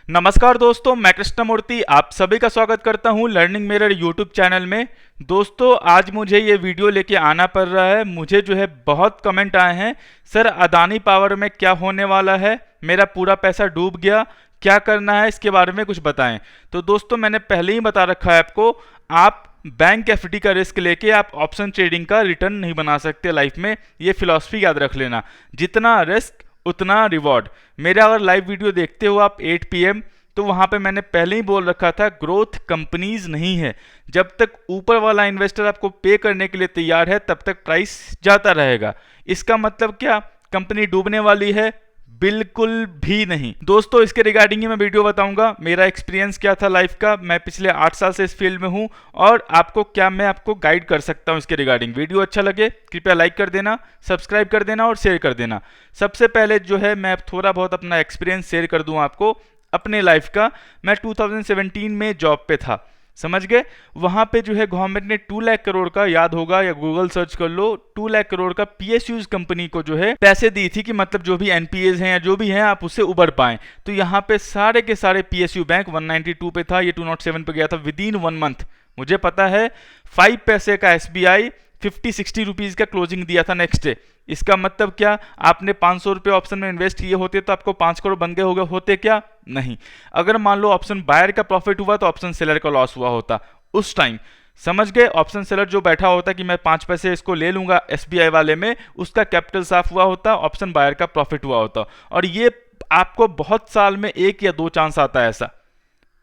नमस्कार दोस्तों, मैं कृष्णमूर्ति आप सभी का स्वागत करता हूं लर्निंग मिरर यूट्यूब चैनल में। दोस्तों, आज मुझे ये वीडियो लेके आना पड़ रहा है। मुझे जो है बहुत कमेंट आए हैं, सर अदानी पावर में क्या होने वाला है, मेरा पूरा पैसा डूब गया, क्या करना है, इसके बारे में कुछ बताएं। तो दोस्तों, मैंने पहले ही बता रखा है आपको, आप बैंक एफडी का रिस्क लेके आप ऑप्शन ट्रेडिंग का रिटर्न नहीं बना सकते लाइफ में। ये फिलॉसफी याद रख लेना, जितना रिस्क उतना रिवॉर्ड। मेरा अगर लाइव वीडियो देखते हो आप 8 PM, तो वहां पे मैंने पहले ही बोल रखा था, ग्रोथ कंपनीज नहीं है। जब तक ऊपर वाला इन्वेस्टर आपको पे करने के लिए तैयार है तब तक प्राइस जाता रहेगा। इसका मतलब क्या, कंपनी डूबने वाली है? बिल्कुल भी नहीं दोस्तों। इसके रिगार्डिंग ही मैं वीडियो बताऊंगा, मेरा एक्सपीरियंस क्या था लाइफ का, मैं पिछले 8 साल से इस फील्ड में हूं और मैं आपको गाइड कर सकता हूं इसके रिगार्डिंग। वीडियो अच्छा लगे कृपया लाइक कर देना, सब्सक्राइब कर देना और शेयर कर देना। सबसे पहले जो है मैं थोड़ा बहुत अपना एक्सपीरियंस शेयर कर दूं आपको अपने लाइफ का। मैं 2017 में जॉब पे था, समझ गए। वहां पे जो है गवर्नमेंट ने 2 लाख करोड़ का, याद होगा या गूगल सर्च कर लो, 2 लाख करोड़ का PSUs कंपनी को जो है पैसे दी थी कि मतलब जो भी NPAs हैं या जो भी हैं आप उससे उबर पाएं। तो यहाँ पे सारे के सारे PSU बैंक 192 पे था, ये 207 पे गया था विद इन 1 मंथ। मुझे पता है 5 पैसे का SBI 50-60 रुपीज का क्लोजिंग दिया था नेक्स्ट डे। इसका मतलब क्या, आपने 500 रुपये ऑप्शन में इन्वेस्ट किए होते तो आपको 5 करोड़ बन गए होते क्या? नहीं। अगर मान लो ऑप्शन बायर का प्रॉफिट हुआ तो ऑप्शन सेलर का लॉस हुआ होता उस टाइम, समझ गए। ऑप्शन सेलर जो बैठा होता कि मैं 5 पैसे इसको ले लूंगा SBI वाले में, उसका कैपिटल साफ हुआ होता, ऑप्शन बायर का प्रॉफिट हुआ होता। और ये आपको बहुत साल में 1 या 2 चांस आता है ऐसा,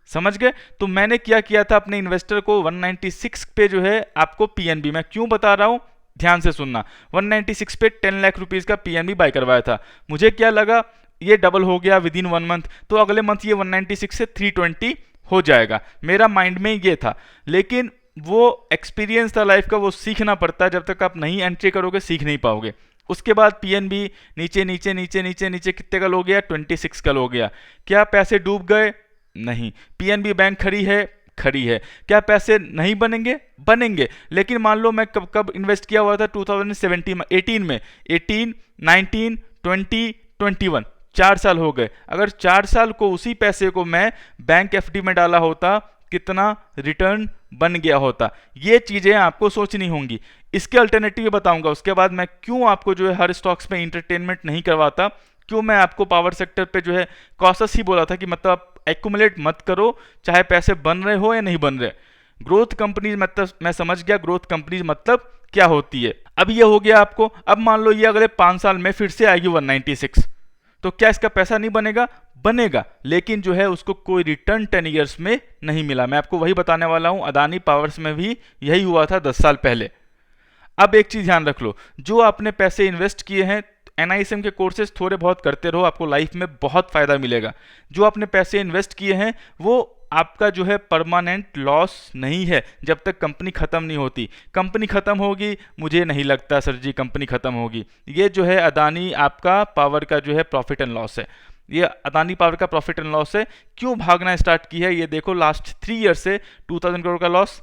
समझ गए। तो मैंने क्या किया था, अपने इन्वेस्टर को 196 पे जो है आपको PNB, मैं क्यों बता रहा हूं ध्यान से सुनना, 196 पे 10 लाख रुपीस का PNB बाय करवाया था। मुझे क्या लगा, ये डबल हो गया विद इन 1 मंथ, तो अगले मंथ ये 196 से 320 हो जाएगा। मेरा माइंड में ये था, लेकिन वो एक्सपीरियंस था लाइफ का, वो सीखना पड़ता है। जब तक आप नहीं एंट्री करोगे सीख नहीं पाओगे। उसके बाद PNB नीचे नीचे नीचे नीचे नीचे कितने का लो गया, 26 का लो गया। क्या पैसे डूब गए? नहीं। PNB बैंक खड़ी है। क्या पैसे नहीं बनेंगे? बनेंगे। लेकिन मान लो मैं कब कब इन्वेस्ट किया हुआ था, 2017 में, 18 में, 18, 19, 20, 21, 4 साल हो गए। अगर 4 साल को उसी पैसे को मैं बैंक FD में डाला होता, कितना रिटर्न बन गया होता। ये चीजें आपको सोचनी होंगी। इसके अल्टरनेटिव बताऊंगा। उसके बाद मैं क्यों आपको जो है हर स्टॉक्स में इंटरटेनमेंट नहीं करवाता, क्यों मैं आपको पावर सेक्टर पे जो है कॉशस ही बोला था कि मतलब आप एक्यूमुलेट मत करो, चाहे पैसे बन रहे हो या नहीं बन रहे। ग्रोथ कंपनीज मतलब मैं समझ गया, ग्रोथ कंपनीज मतलब क्या होती है। अब ये हो गया आपको। अब मान लो ये अगले 5 साल में फिर से आएगी 196, तो क्या इसका पैसा नहीं बनेगा? बनेगा, लेकिन जो है उसको कोई रिटर्न 10 ईयर्स में नहीं मिला। मैं आपको वही बताने वाला हूं, अदानी पावर्स में भी यही हुआ था 10 साल पहले। अब एक चीज ध्यान रख लो, जो आपने पैसे इन्वेस्ट किए हैं, NISM के कोर्सेज थोड़े बहुत करते रहो, आपको लाइफ में बहुत फायदा मिलेगा। जो आपने पैसे इन्वेस्ट किए हैं वो आपका जो है परमानेंट लॉस नहीं है जब तक कंपनी खत्म नहीं होती। कंपनी खत्म होगी, मुझे नहीं लगता सर जी कंपनी खत्म होगी। ये जो है अदानी आपका पावर का जो है प्रॉफिट एंड लॉस है, ये अदानी पावर का प्रॉफिट एंड लॉस है। क्यों भागना स्टार्ट की है, ये देखो लास्ट 3 ईयर से 2000 करोड़ का लॉस,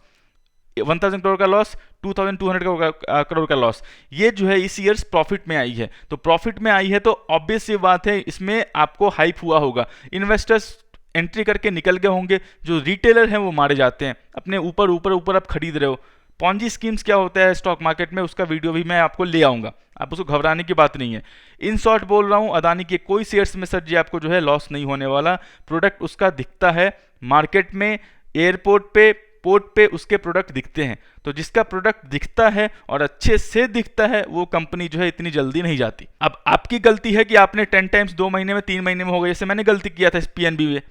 1000 करोड़ का लॉस, 2200 करोड़ का लॉस, ये जो है इस ईयर्स प्रॉफिट में आई है। तो प्रॉफिट में आई है तो ऑब्वियस सी बात है इसमें आपको हाइप हुआ होगा, इन्वेस्टर्स एंट्री करके निकल गए होंगे, जो रिटेलर हैं वो मारे जाते हैं। अपने ऊपर ऊपर ऊपर आप खरीद रहे हो। पॉन्जी स्कीम्स क्या होता है स्टॉक मार्केट में, उसका वीडियो भी मैं आपको ले आऊंगा, आप उसको घबराने की बात नहीं है। इन शॉर्ट बोल रहा हूं, अदानी के कोई शेयर्स में सर जी आपको जो है लॉस नहीं होने वाला। प्रोडक्ट उसका दिखता है मार्केट में, एयरपोर्ट पे, पोर्ट पे उसके प्रोडक्ट दिखते हैं। तो जिसका प्रोडक्ट दिखता है और अच्छे से दिखता है वो कंपनी जो है इतनी जल्दी नहीं जाती। अब आपकी गलती है कि आपने 10 टाइम्स 2 महीने में 3 महीने में हो गए, जैसे मैंने गलती किया था इस PNB में,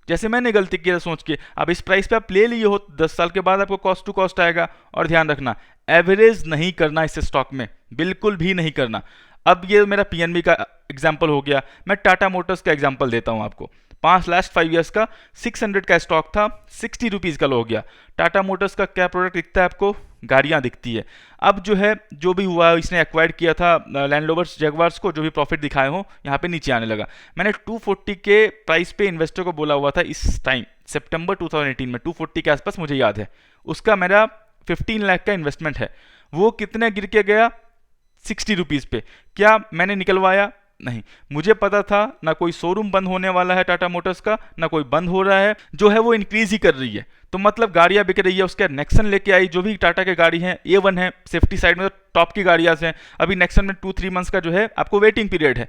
जैसे मैंने गलती किया था सोच के। अब इस प्राइस पे आप ले लिए हो, 10 साल के बाद आपको कॉस्ट टू कॉस्ट आएगा। और ध्यान रखना, एवरेज नहीं करना इस स्टॉक में, बिल्कुल भी नहीं करना। अब ये मेरा PNB का एग्जाम्पल हो गया, मैं टाटा मोटर्स का एग्जाम्पल देता हूं आपको। लास्ट 5 ईयर्स का 600 का स्टॉक था, 60 रुपीज का लो हो गया। टाटा मोटर्स का क्या प्रोडक्ट दिखता है आपको? गाड़ियां दिखती है। अब जो है जो भी हुआ, इसने एक्वायर किया था लैंड रोवर्स जगुआर्स को, जो भी प्रॉफिट दिखाए हो यहाँ पे नीचे आने लगा। मैंने 240 के प्राइस पे इन्वेस्टर को बोला हुआ था इस टाइम, सितंबर 2018 में 240 के आसपास मुझे याद है। उसका मेरा 15 लाख का इन्वेस्टमेंट है। वो कितने गिर के गया? 60 रुपीज पे। क्या मैंने निकलवाया? नहीं, मुझे पता था ना कोई शोरूम बंद होने वाला है टाटा मोटर्स का, ना कोई बंद हो रहा है, जो है वो इंक्रीज ही कर रही है। तो मतलब गाड़ियां बिक रही है, उसके नेक्सन लेके आई, जो भी टाटा की गाड़ी है A1 है, सेफ्टी साइड में तो टॉप की गाड़ियां हैं। अभी नेक्सन में 2-3 मंथ्स का जो है आपको वेटिंग पीरियड है,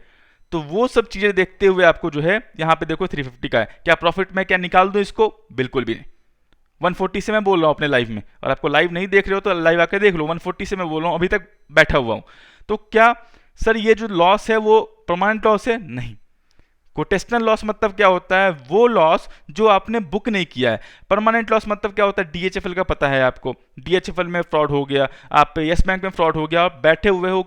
तो वो सब चीजें देखते हुए आपको जो है यहाँ पे देखो 350 का है। क्या प्रॉफिट में क्या निकाल दूं इसको? बिल्कुल भी नहीं। 140 से मैं बोल रहा हूँ अपने लाइव में, और आपको लाइव नहीं देख रहे हो तो लाइव आके देख लो। 140 से मैं बोल रहा हूँ, अभी तक बैठा हुआ हूँ। तो क्या सर ये जो लॉस है वो परमानेंट लॉस है? नहीं। कोटेशनल लॉस मतलब क्या होता है? वो लॉस जो आपने बुक नहीं किया है। परमानेंट लॉस मतलब क्या होता है? डीएचएफएल का पता है आपको, डीएचएफएल में फ्रॉड हो गया, आप यस बैंक में फ्रॉड हो गया, आप बैठे हुए हो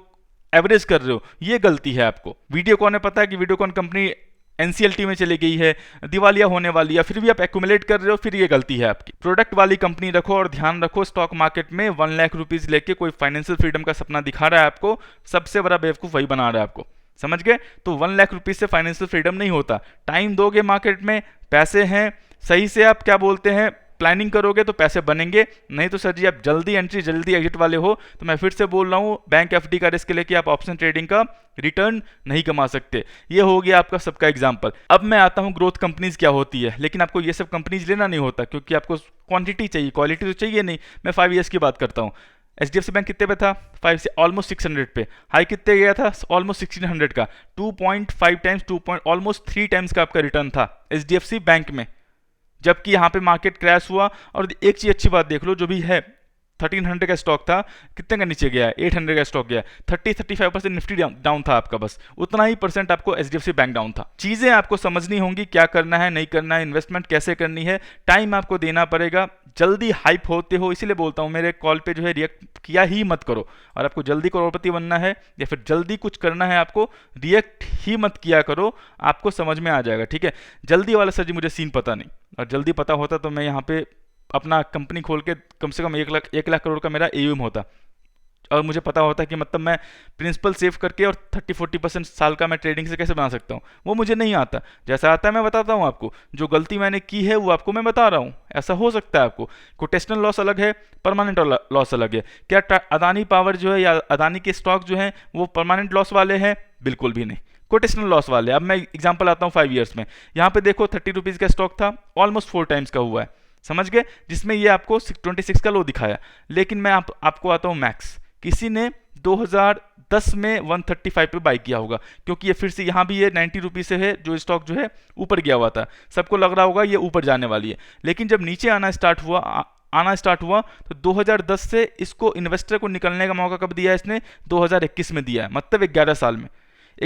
एवरेज कर रहे हो, ये गलती है आपको। वीडियोकॉन ने पता है कि वीडियोकॉन कंपनी एनसीएलटी में चली गई है, दिवालिया होने वाली है, फिर भी आप एक्यूमुलेट कर रहे हो, फिर ये गलती है आपकी। प्रोडक्ट वाली कंपनी रखो और ध्यान रखो, स्टॉक मार्केट में 1 लाख रुपीज लेके कोई फाइनेंशियल फ्रीडम का सपना दिखा रहा है आपको, सबसे बड़ा बेवकूफ वही बना रहा है आपको, समझ गए? तो 1 लाख रुपीज से फाइनेंशियल फ्रीडम नहीं होता। टाइम दोगे मार्केट में, पैसे हैं, सही से आप क्या बोलते हैं प्लानिंग करोगे तो पैसे बनेंगे। नहीं तो सर जी आप जल्दी एंट्री जल्दी एग्जिट वाले हो, तो मैं फिर से बोल रहा हूँ, बैंक एफडी का रिस्क लेके आप ऑप्शन ट्रेडिंग का रिटर्न नहीं कमा सकते। ये हो गया आपका सबका एग्जांपल। अब मैं आता हूँ ग्रोथ कंपनीज क्या होती है, लेकिन आपको ये सब कंपनीज लेना नहीं होता, क्योंकि आपको क्वांटिटी चाहिए, क्वालिटी तो चाहिए नहीं। मैं 5 ईयर्स की बात करता हूँ। एचडीएफसी बैंक कितने पे था? 5 से ऑलमोस्ट 600 पे। हाई कितने गया था? ऑलमोस्ट 1600 का। 2.5 टाइम्स ऑलमोस्ट 3 टाइम्स का आपका रिटर्न था एचडीएफसी बैंक में, जबकि यहाँ पे मार्केट क्रैश हुआ। और एक चीज अच्छी बात देख लो, जो भी है 1300 का स्टॉक था, कितने का नीचे गया है? 800 का स्टॉक गया। 30-35% निफ्टी डाउन था आपका, बस उतना ही परसेंट आपको एचडीएफसी बैंक डाउन था। चीजें आपको समझनी होंगी, क्या करना है नहीं करना है, इन्वेस्टमेंट कैसे करनी है, टाइम आपको देना पड़ेगा। जल्दी हाइप होते हो, इसीलिए बोलता हूँ मेरे कॉल पे जो है रिएक्ट किया ही मत करो। और आपको जल्दी करोड़पति बनना है या फिर जल्दी कुछ करना है, आपको रिएक्ट ही मत किया करो, आपको समझ में आ जाएगा, ठीक है? जल्दी वाला सर जी मुझे सीन पता नहीं, और जल्दी पता होता तो मैं यहाँ पे अपना कंपनी खोल के कम से कम 1 लाख करोड़ का मेरा एयूएम होता, और मुझे पता होता है कि मतलब मैं प्रिंसिपल सेव करके और 30-40% साल का मैं ट्रेडिंग से कैसे बना सकता हूँ। वो मुझे नहीं आता, जैसा आता है मैं बताता हूँ आपको। जो गलती मैंने की है वो आपको मैं बता रहा हूँ। ऐसा हो सकता है आपको। कोटेशनल लॉस अलग है, परमानेंट लॉस अलग है। क्या अदानी पावर जो है या अदानी के स्टॉक जो है वो परमानेंट लॉस वाले हैं? बिल्कुल भी नहीं, कोटेशनल लॉस वाले। अब मैं एग्जाम्पल आता हूँ 5 ईयर्स में। यहाँ पे देखो 30 रुपीज़ का स्टॉक था, ऑलमोस्ट 4 टाइम्स का हुआ है, समझ गए? जिसमें ये आपको 26 का लो दिखाया। लेकिन मैं आपको आता हूँ मैक्स। किसी ने 2010 में 135 पे बाई किया होगा, क्योंकि ये फिर से यहाँ भी ये 90 रुपीज़ से है जो स्टॉक जो है ऊपर गया हुआ था। सबको लग रहा होगा ये ऊपर जाने वाली है, लेकिन जब नीचे आना स्टार्ट हुआ तो 2010 से इसको इन्वेस्टर को निकलने का मौका कब दिया है इसने? 2021 में दिया है, मतलब 11 साल में।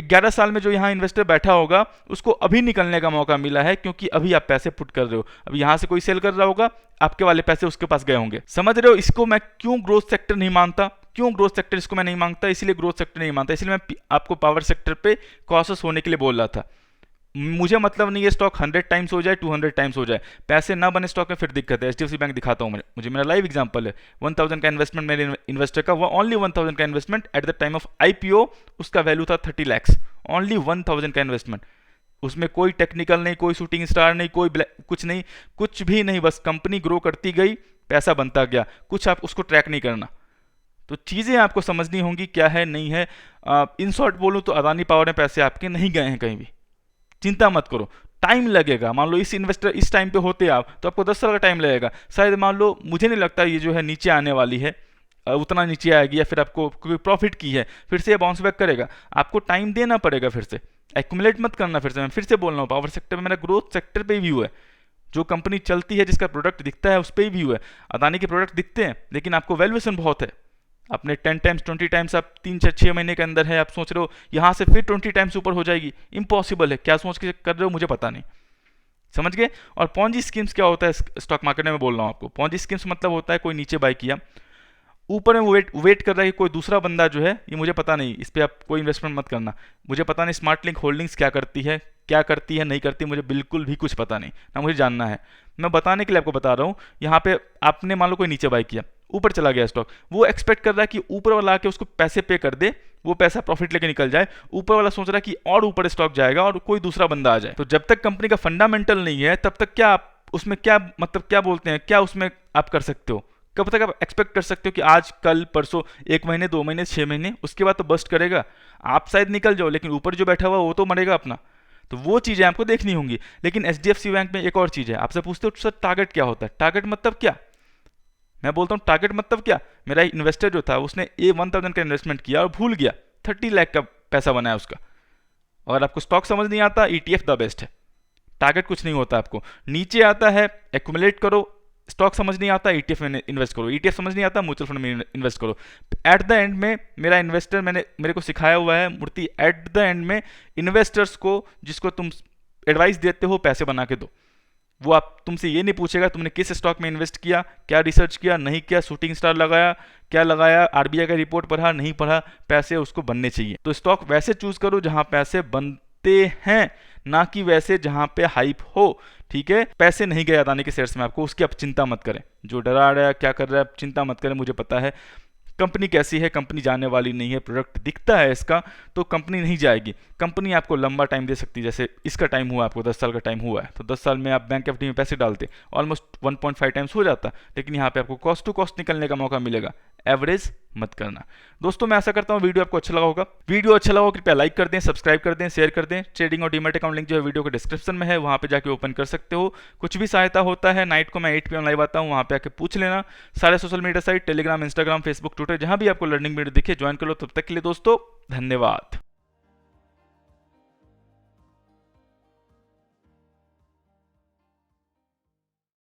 11 साल में जो यहाँ इन्वेस्टर बैठा होगा उसको अभी निकलने का मौका मिला है, क्योंकि अभी आप पैसे पुट कर रहे हो। अब यहाँ से कोई सेल कर रहा होगा, आपके वाले पैसे उसके पास गए होंगे, समझ रहे हो? इसको मैं क्यों ग्रोथ सेक्टर नहीं मानता, क्यों ग्रोथ सेक्टर इसको मैं नहीं मांगता, इसलिए ग्रोथ सेक्टर नहीं मानता, इसलिए मैं आपको पावर सेक्टर पे कॉशियस होने के लिए बोल रहा था। मुझे मतलब नहीं है स्टॉक 100 टाइम्स हो जाए, 200 टाइम्स हो जाए, पैसे ना बने स्टॉक में फिर दिक्कत है। एचडीएफसी बैंक दिखाता हूँ मुझे मेरा लाइव एग्जांपल है। 1000 का इन्वेस्टमेंट मेरे इन्वेस्टर का, वो ओनली 1000 का investment at the time of IPO, उसका वैल्यू था 30 लैक्स। ओनली 1000 का इन्वेस्टमेंट, उसमें कोई टेक्निकल नहीं, कोई शूटिंग स्टार नहीं, कोई कुछ नहीं, कुछ भी नहीं, बस कंपनी ग्रो करती गई, पैसा बनता गया, कुछ आप उसको ट्रैक नहीं करना। तो चीज़ें आपको समझनी होंगी क्या है नहीं है। इन शॉर्ट बोलूँ तो अदानी पावर में पैसे आपके नहीं गए हैं कहीं भी, चिंता मत करो। टाइम लगेगा, मान लो इस इन्वेस्टर इस टाइम पे होते आप तो आपको 10 साल का टाइम लगेगा शायद। मान लो मुझे नहीं लगता ये जो है नीचे आने वाली है, उतना नीचे आएगी, या फिर आपको कोई प्रॉफिट की है फिर से बाउंस बैक करेगा। आपको टाइम देना पड़ेगा, फिर से एक्यूमुलेट मत करना। फिर से मैं फिर से बोल रहा हूँ, पावर सेक्टर में मेरा ग्रोथ सेक्टर पे व्यू है। जो कंपनी चलती है, जिसका प्रोडक्ट दिखता है, उस पर ही व्यू है। अदानी के प्रोडक्ट दिखते हैं लेकिन आपको वैल्यूएशन बहुत है। अपने 10 टाइम्स 20 टाइम्स आप 3-6 महीने के अंदर है, आप सोच रहे हो यहाँ से फिर 20 टाइम्स ऊपर हो जाएगी, इम्पॉसिबल है। क्या सोच के कर रहे हो मुझे पता नहीं, समझ गए? और पॉन्जी स्कीम्स क्या होता है स्टॉक मार्केट में, मैं बोल रहा हूँ आपको। पॉन्जी स्कीम्स मतलब होता है कोई नीचे बाई किया, ऊपर में वो वेट कर रहा है कि कोई दूसरा बंदा जो है, ये मुझे पता नहीं, इस पर आप कोई इन्वेस्टमेंट मत करना। मुझे पता नहीं स्मार्ट लिंक होल्डिंग्स क्या करती है नहीं करती, मुझे बिल्कुल भी कुछ पता नहीं, ना मुझे जानना है। मैं बताने के लिए आपको बता रहा हूँ। यहाँ पे आपने मान लो कोई नीचे बाई किया, ऊपर चला गया स्टॉक, वो एक्सपेक्ट कर रहा है कि ऊपर वाला आके उसको पैसे पे कर दे, वो पैसा प्रॉफिट लेके निकल जाए। ऊपर वाला सोच रहा है कि और ऊपर स्टॉक जाएगा और कोई दूसरा बंदा आ जाए। तो जब तक कंपनी का फंडामेंटल नहीं है तब तक क्या आप उसमें क्या मतलब क्या बोलते हैं, क्या उसमें आप कर सकते हो? कब तक आप एक्सपेक्ट कर सकते हो कि आज कल परसों 1 महीने 2 महीने 6 महीने उसके बाद तो बस्ट करेगा। आप शायद निकल जाओ लेकिन ऊपर जो बैठा हुआ वो तो मरेगा अपना। तो वो चीज़ें आपको देखनी होंगी। लेकिन एचडीएफसी बैंक में एक और चीज़ है, आपसे पूछते हो सर टारगेट क्या होता है? टारगेट मतलब क्या? मैं बोलता हूँ टारगेट मतलब क्या? मेरा इन्वेस्टर जो था उसने A1000 का इन्वेस्टमेंट किया और भूल गया, 30 लाख का पैसा बनाया उसका। और आपको स्टॉक समझ नहीं आता, ETF द बेस्ट है। टारगेट कुछ नहीं होता आपको, नीचे आता है एक्यूमुलेट करो। स्टॉक समझ नहीं आता, ETF में इन्वेस्ट करो। ETF समझ नहीं आता, म्यूचुअल फंड में इन्वेस्ट करो। एट द एंड में मेरा इन्वेस्टर मेरे को सिखाया हुआ है मूर्ति, एट द एंड में इन्वेस्टर्स को जिसको तुम एडवाइस देते हो पैसे बना के दो। वो आप तुमसे ये नहीं पूछेगा तुमने किस स्टॉक में इन्वेस्ट किया, क्या रिसर्च किया, नहीं किया, शूटिंग स्टार लगाया, क्या लगाया, आरबीआई का रिपोर्ट पढ़ा, नहीं पढ़ा, पैसे उसको बनने चाहिए। तो स्टॉक वैसे चूज करो जहां पैसे बनते हैं, ना कि वैसे जहां पे हाइप हो। ठीक है, पैसे नहीं गए अदानी के शेयर्स में आपको, उसकी आप चिंता मत करें। जो डरा रहा है क्या कर रहा है चिंता मत करें, मुझे पता है कंपनी कैसी है, कंपनी जाने वाली नहीं है। प्रोडक्ट दिखता है इसका तो कंपनी नहीं जाएगी। कंपनी आपको लंबा टाइम दे सकती है, जैसे इसका टाइम हुआ, आपको 10 साल का टाइम हुआ है, तो 10 साल में आप बैंक एफडी में पैसे डालते ऑलमोस्ट 1.5 टाइम्स हो जाता। लेकिन यहाँ पे आपको कॉस्ट टू कॉस्ट निकलने का मौका मिलेगा। एवरेज मत करना। दोस्तों मैं आशा करता हूँ वीडियो आपको अच्छा लगा होगा। वीडियो अच्छा लगा कृपया लाइक कर दें, सब्सक्राइब कर दें, शेयर कर दें। ट्रेडिंग और डीमैट अकाउंट लिंक जो है वीडियो के डिस्क्रिप्शन में है, वहाँ पे जाके ओपन कर सकते हो। कुछ भी सहायता होता है नाइट को मैं 8 PM लाइव आता हूँ, वहाँ पे आके पूछ लेना। सारे social media site Telegram, Instagram, Facebook, Twitter, जहाँ भी आपको लर्निंग वीडियो दिखे ज्वाइन कर लो। तब तक के लिए दोस्तों धन्यवाद।